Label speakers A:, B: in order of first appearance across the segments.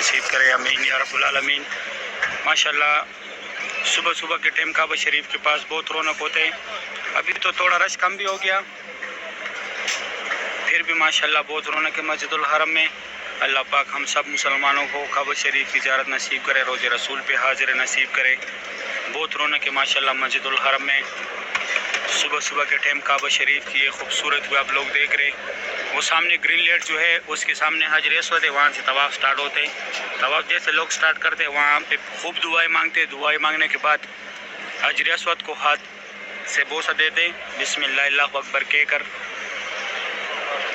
A: नसीब करे, आमीन या रब्बुल आलमीन। माशाल्लाह सुबह सुबह के टाइम काबा शरीफ के पास बहुत रौनक होते हैं। अभी तो थोड़ा रश कम भी हो गया, फिर भी माशाल्लाह बहुत रौनक है मस्जिदुल हरम में। अल्लाह पाक हम सब मुसलमानों को काबा शरीफ की ज़ियारत नसीब करे, रोज़े रसूल पे हाजिर नसीब करे। बहुत रौनक है माशाल्लाह मस्जिदुल हरम में। सुबह सुबह के टाइम काबा शरीफ की ये खूबसूरत भी आप लोग देख रहे। वो सामने ग्रीन लाइट जो है उसके सामने हाजिर अस्वद है, वहाँ से तवाफ़ स्टार्ट होते हैं। तवाफ़ जैसे लोग स्टार्ट करते हैं वहाँ पे खूब दुआएं मांगते हैं। दुआएं मांगने के बाद हाजिर अस्वद को हाथ से बोसा देते, बिस्मिल्लाह अल्लाहु अकबर कहकर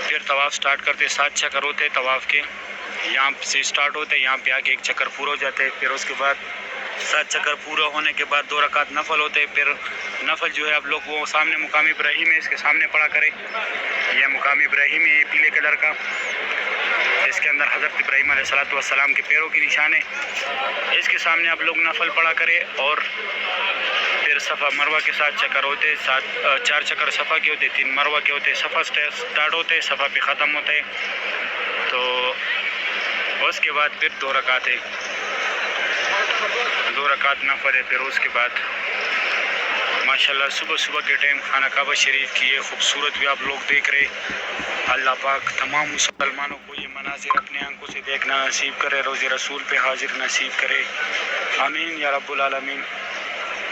A: फिर तवाफ़ स्टार्ट करते। 7 चक्कर होते तवाफ़ के, यहाँ से स्टार्ट होते, यहाँ पे आके 1 चक्कर पूरा हो जाते। फिर उसके बाद 7 चक्कर पूरा होने के बाद 2 रकात नफल होते। फिर नफल जो है आप लोग वो सामने मुकाम इब्राहिम है, इसके सामने पढ़ा करें। यह मुकाम इब्राहिम है पीले कलर का, इसके अंदर हज़रत इब्राहिम अलैहिस्सलाम के पैरों की निशान है। इसके सामने आप लोग नफल पढ़ा करें। और फिर सफ़ा मरवा के 7 चक्कर होते, 4 चक्कर सफ़ा के होते, 3 मरवा के होते। सफ़ा स्टार्ट होते, सफ़ा पे ख़त्म होते। तो उसके बाद फिर 2 रकात है, 2 रकात नफल है। फिर उसके बाद माशाल्लाह सुबह सुबह के टाइम खाना काबा शरीफ की ये खूबसूरत भी आप लोग देख रहे। अल्लाह पाक तमाम मुसलमानों को ये मनाजिर अपने आंखों से देखना नसीब करे, रोज़े रसूल पे हाजिर नसीब करे, आमीन या रब्बुल आलमीन।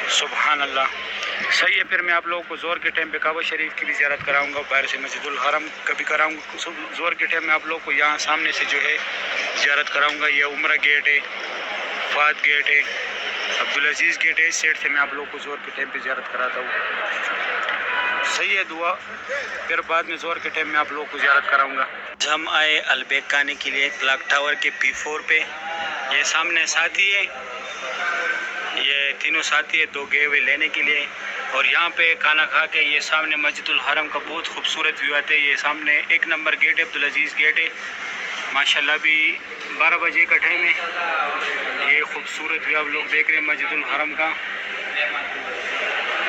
A: सुबहान अल्लाह। सही है, फिर मैं आप लोगों को ज़ोर के टाइम पे काबा शरीफ की भी ज़ियारत कराऊंगा, बाहर से मस्जिदुल हरम कभी कराऊंगा। ज़ोर के टाइम में आप लोगों को यहाँ सामने से जो है ज़ियारत कराऊंगा। ये उम्रा गेट है, फात गेट है, अब्दुल अजीज़ गेट है। इस साइड से मैं आप लोगों को ज़ोर के टाइम पे ज़ियारत कराता हूँ। सही है दुआ, फिर बाद में ज़ोर के टाइम में आप लोगों को ज़ियारत कराऊंगा। हम आए अलबेक खाने के लिए क्लॉक टावर के P4 पे। ये सामने साथी है, ये तीनों साथी है 2 गए हुए लेने के लिए। और यहाँ पे खाना खा के ये सामने मस्जिदुल हरम का बहुत खूबसूरत व्यू आता है। ये सामने 1 नंबर गेट है, अब्दुल अजीज़ गेट है माशाल्लाह। भी 12 बजे का टाइम है। ये खूबसूरत व्यू आप लोग देख रहे हैं मस्जिदुल हरम का।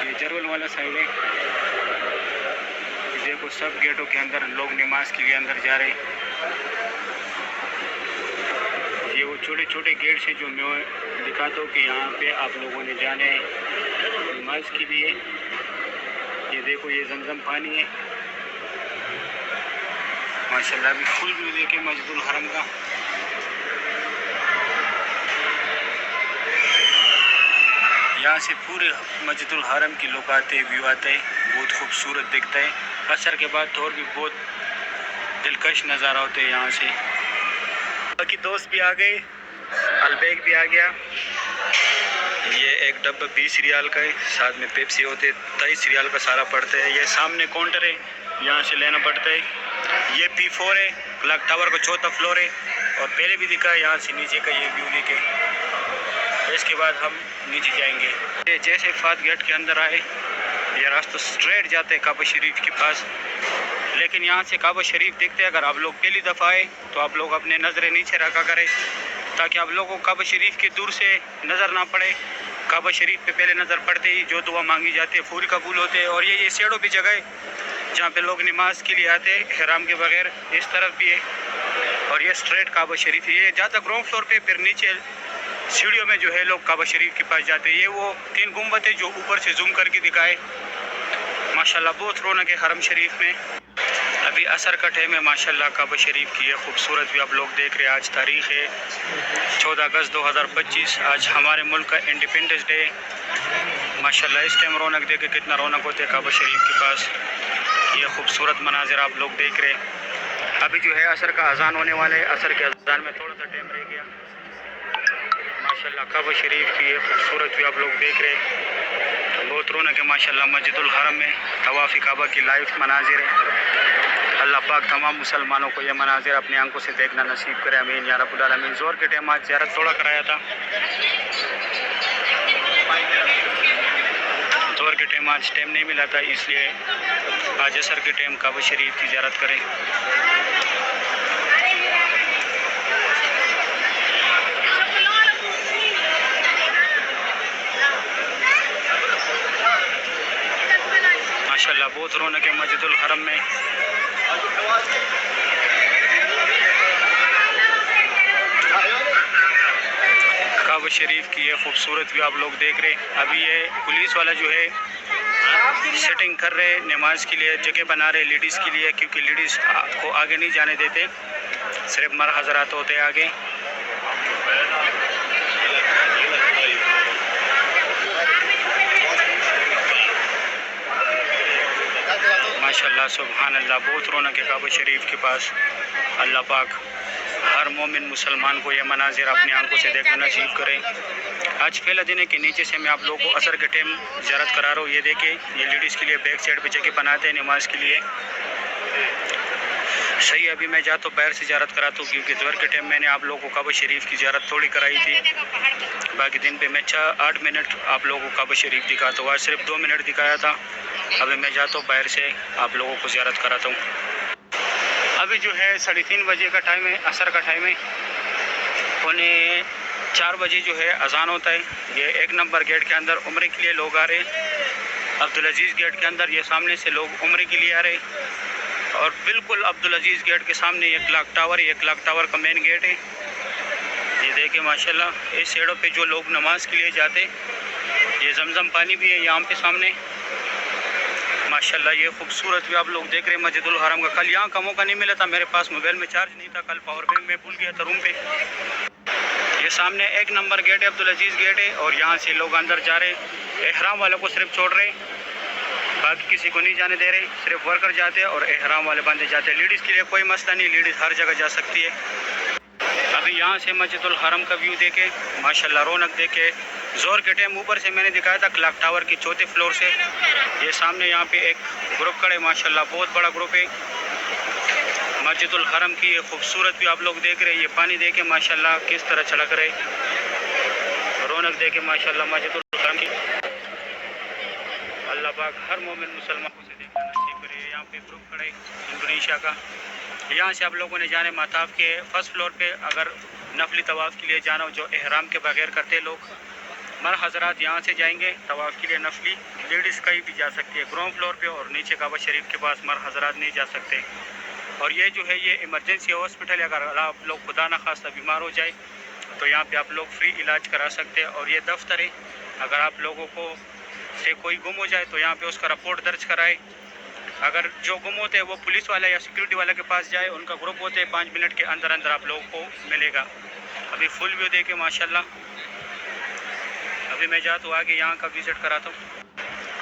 A: ये जरवल वाला साइड है। देखो सब गेटों के अंदर लोग नमाज के लिए अंदर जा रहे हैं। ये वो छोटे छोटे गेट से जो मैं दिखाता हूँ कि यहाँ पे आप लोगों ने जाने नमाज के लिए। ये देखो ये जमजम पानी है माशाल्लाह। भी फुल व्यू देखे मस्जिदुल हरम का। यहाँ से पूरे मस्जिदुल हरम की लोग आते हैं, व्यू आते हैं, बहुत खूबसूरत दिखता है। असर के बाद तो और भी बहुत दिलकश नज़ारा होते हैं यहाँ से। बाकी दोस्त भी आ गए, अलबेक भी आ गया। ये एक डब्बा 20 रियाल का है, साथ में पेप्सी होते 23 रियाल का सारा पड़ता है। ये सामने काउंटर है, यहाँ से लेना पड़ता है। ये P4 है, क्लॉक टावर का 4था फ्लोर है। और पहले भी दिखा है, यहाँ से नीचे का ये व्यू देखे। इसके बाद हम नीचे जाएंगे। जैसे फात गेट के अंदर आए, ये रास्ता स्ट्रेट जाते हैं काबा शरीफ के पास। लेकिन यहाँ से काबा शरीफ देखते हैं, अगर आप लोग पहली दफ़ा आए तो आप लोग अपने नज़रें नीचे रखा करें, ताकि आप लोगों को काबा शरीफ के दूर से नज़र ना पड़े। काबा शरीफ पे पहले नज़र पड़ते ही जो दुआ मांगी जाती है पूरी कबूल होते हैं। और ये सेड़ों भी जगह है जहाँ पे लोग नमाज के लिए आते हैं ihram के बगैर। इस तरफ भी है और ये स्ट्रेट काबा शरीफ है। ये जाता ग्राउंड फ्लोर पे, फिर नीचे सीढ़ियों में जो है लोग काबा शरीफ के पास जाते हैं। ये वो 3 गुंबद है जो ऊपर से जूम करके दिखाए। माशाल्लाह बहुत रौनक है हरम शरीफ में। अभी असर का टाइम है माशाल्लाह। काबा शरीफ की ये खूबसूरत भी आप लोग देख रहे हैं। आज तारीख़ है 14 अगस्त 2025। आज हमारे मुल्क का इंडिपेंडेंस डे माशाल्लाह। इस टाइम रौनक देखे कितना रौनक होते है काबा शरीफ के पास। ये खूबसूरत मनाजिर आप लोग देख रहे हैं। अभी जो है असर का अजान होने वाला है। असर के अजान में थोड़ा सा टाइम रह गया माशाल्लाह। काबा शरीफ की ये खूबसूरत भी आप लोग देख रहे हैं। बहुत रौनक है माशाल्लाह मस्जिदुल हरम में। तवाफ़ी काबा की लाइव मनाजिर है। अल्लाह पाक तमाम मुसलमानों को ये मनाजिर अपनी आंखों से देखना नसीब करे, आमीन या रब्बुल आलमीन। ज़ोर के टाइम आज ज़ियारत थोड़ा कराया था, ज़ोर के टाइम आज टाइम नहीं मिला था, इसलिए आज असर के टाइम काबा शरीफ की ज़ियारत करें। माशाल्लाह बहुत रौनक है मस्जिदुल हरम में। काबा शरीफ की ये खूबसूरत व्यू आप लोग देख रहे हैं। अभी ये पुलिस वाला जो है सेटिंग कर रहे नमाज के लिए, जगह बना रहे लेडीज़ के लिए, क्योंकि लेडीज़ को आगे नहीं जाने देते, सिर्फ मर्द हजरात होते हैं आगे। माशाल्लाह सुभान अल्लाह, बहुत रौनक है काबा शरीफ के पास। अल्लाह पाक हर मोमिन मुसलमान को यह मनाजिर अपनी आंखों से देखना नसीब करें। आज पहला दिन है कि नीचे से मैं आप लोगों को असर के टाइम ज़ियारत करा रहा हूँ। ये देखें, ये लेडीज़ के लिए बैक साइड पे जगह बनाते हैं नमाज के लिए। सही अभी मैं जाता हूँ बाहर से ज़ियारत कराता हूँ, क्योंकि ज़ोहर के टाइम मैंने आप लोगों को काबा शरीफ की ज़ियारत थोड़ी कराई थी। बाकी दिन पे मैं 8 मिनट आप लोगों को काबा शरीफ दिखाता हूँ, आज सिर्फ 2 मिनट दिखाया था। अभी मैं जाता हूँ बाहर से आप लोगों को ज़ियारत कराता हूँ। अभी जो है 3:30 बजे का टाइम है, असर का टाइम है। 4 बजे जो है अजान होता है। ये 1 नंबर गेट के अंदर उम्रे के लिए लोग आ रहे हैं। अब्दुल अजीज़ गेट के अंदर ये सामने से लोग उम्रे के लिए आ रहे हैं। और बिल्कुल अब्दुल अजीज़ गेट के सामने ये क्लॉक टावर का मेन गेट है। ये देखिए माशाल्लाह, इस साइडों पे जो लोग नमाज के लिए जाते, ये जमजम पानी भी है यहाँ पे सामने। माशाल्लाह ये खूबसूरत भी आप लोग देख रहे हैं मस्जिदुल हरम का। कल यहाँ का मौका नहीं मिला था, मेरे पास मोबाइल में चार्ज नहीं था, कल पावर बैंक में भूल गया था रूम पे। ये सामने 1 नंबर गेट है, अब्दुल अजीज़ गेट है, और यहाँ से लोग अंदर जा रहे हैं। एहराम वालों को सिर्फ छोड़ रहे हैं, बाकी किसी को नहीं जाने दे रहे। सिर्फ वर्कर जाते हैं और एहराम वाले बंदे जाते हैं। लेडीज़ के लिए कोई मसला नहीं, लेडीज़ हर जगह जा सकती है। अभी यहाँ से मस्जिदुल हरम का व्यू देखे, माशाल्लाह रौनक देखे। जोर के टाइम ऊपर से मैंने दिखाया था क्लॉक टावर की 4थे फ्लोर से। ये सामने यहाँ पे एक ग्रुप खड़े, माशाल्लाह बहुत बड़ा ग्रुप है। मस्जिदुल हरम की ये खूबसूरत भी आप लोग देख रहे हैं। ये पानी देखे माशाल्लाह किस तरह छलक रहे, रौनक देखे माशाल्लाह मस्जिदुल हरम की। अल्लाह पाक हर मोमिन मुसलमान को से देखना नसीब करे। यहाँ पे ग्रुप खड़े इंडोनेशिया का। यहाँ से आप लोगों ने जाने माताफ के 1st फ्लोर पे अगर नफली तवाफ़ के लिए जाना हो, जो एहराम के बगैर करते लोग, मर्द हजरात यहाँ से जाएंगे तवाफ़ के लिए नफली। लेडीज़ कहीं भी जा सकती है ग्राउंड फ्लोर पे, और नीचे काबा शरीफ के पास मर्द हजरात नहीं जा सकते। और ये जो है ये इमरजेंसी हॉस्पिटल है, अगर आप लोग खुदा न खास्ता बीमार हो जाए तो यहाँ पे आप लोग फ्री इलाज करा सकते हैं। और ये दफ्तर है, अगर आप लोगों को से कोई गुम हो जाए तो यहाँ पे उसका रिपोर्ट दर्ज कराए। अगर जो गुम होते हैं वो पुलिस वाला या सिक्योरिटी वाले के पास जाए, उनका ग्रुप होते हैं, 5 मिनट के अंदर अंदर आप लोगों को मिलेगा। अभी फुल व्यू देखे माशाल्लाह। अभी मैं जाता हूँ आगे, यहाँ का विज़िट कराता हूँ।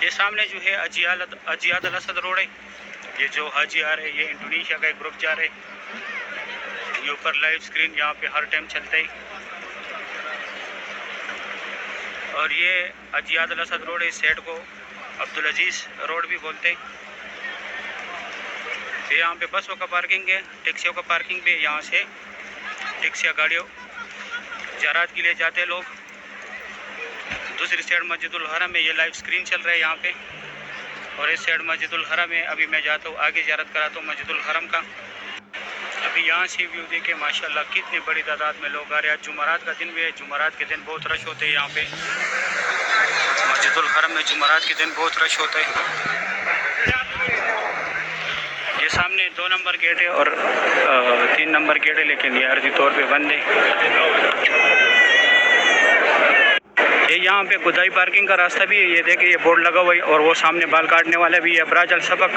A: ये सामने जो है अजियाद अल असद रोड है। ये जो हाजी आ रहे हैं, ये इंडोनेशिया का एक ग्रुप जा रहे हैं। ये ऊपर लाइव स्क्रीन यहाँ पे हर टाइम चलता है। और ये अजियाद अल असद रोड है, इस साइड को अब्दुल अजीज़ रोड भी बोलते हैं। ये यहाँ पे बसों का पार्किंग है, टैक्सियों का पार्किंग भी है। यहाँ से टैक्सियाँ गाड़ियों ज़ियारत के लिए जाते हैं लोग। दूसरी साइड मस्जिदुल हरम में ये लाइव स्क्रीन चल रहा है यहाँ पे, और इस साइड मस्जिदुल हरम में। अभी मैं जाता हूँ आगे, ज़ियारत कराता हूँ मस्जिदुल हरम का। अभी यहाँ से व्यू देखे माशाल्लाह कितनी बड़ी तादाद में लोग आ रहे हैं। आज जुमरात का दिन भी है, जुमरात के दिन बहुत रश होते हैं यहाँ पे मस्जिदुल हरम में। जुमरात के दिन बहुत रश होता है। ये सामने 2 नंबर गेट है और 3 नंबर गेट है, लेकिन ये अर्जी तौर पे बंद है। ये यहाँ पे खुदाई पार्किंग का रास्ता भी है। ये देखे ये बोर्ड लगा हुआ है, और वो सामने बाल काटने वाला भी है। अबराज अल सबक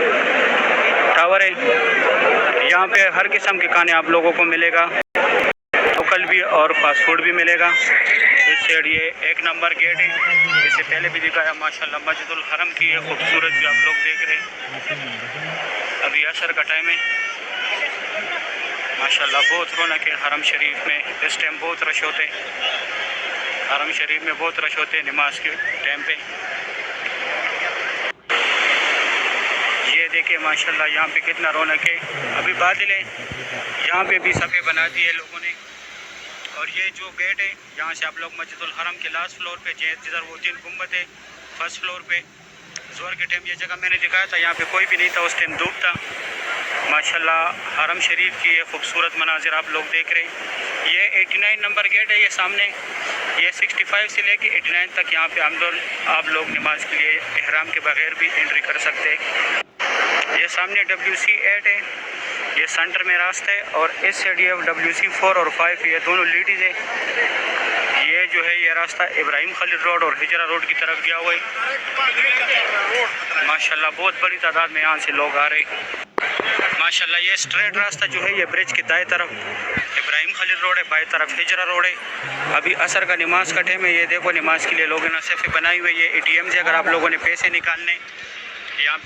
A: टावर है। यहाँ पे हर किस्म के खाने आप लोगों को मिलेगा, लोकल भी और फास्ट फूड भी मिलेगा। इस साइड ये 1 नंबर गेट है, इससे पहले भी दिखाया माशाल्लाह मस्जिदुल हरम की ये खूबसूरत भी आप लोग देख रहे हैं। अभी असर का टाइम है, माशाल्लाह बहुत रौनक है हरम शरीफ में। इस टाइम बहुत रश होते हैं, हरम शरीफ में बहुत रश होते हैं नमाज के टाइम पे। ये देखिए माशाल्लाह यहाँ पे कितना रौनक है। अभी बादल है, यहाँ पे भी सफ़े बना दिए लोगों ने। और ये जो गेट है, यहाँ से आप लोग मस्जिदुल हरम के लास्ट फ्लोर पे, जिधर वो 3 गुंबद है, 1st फ्लोर पे ज़ोहर के टाइम ये जगह मैंने दिखाया था, यहाँ पे कोई भी नहीं था उस टाइम, धूप था। माशाल्लाह हरम शरीफ की ये खूबसूरत मनाजिर आप लोग देख रहे हैं। ये 89 नंबर गेट है, ये सामने ये 65 से लेके 89 तक यहाँ पे आप लोग नमाज के लिए एहराम के बगैर भी एंट्री कर सकते हैं। ये सामने WC8 है, ये सेंटर में रास्ता है, और इस साइड ये WC4 और 5 ये दोनों लेडीज़ है। ये जो है ये रास्ता इब्राहिम खलील रोड और हिजरा रोड की तरफ गया हुआ है। माशाल्लाह बहुत बड़ी तादाद में यहाँ से लोग आ रहे। माशाल्लाह ये स्ट्रेट रास्ता जो है ये ब्रिज के दाएं तरफ इब्राहिम खलील रोड है, बाएं तरफ हिजरा रोड है। अभी असर का नमाज का टाइम है। ये देखो नमाज के लिए लोगों ने सफ़े बनाई हुई है। ये ATM से अगर आप लोगों ने पैसे निकालने यहाँ पे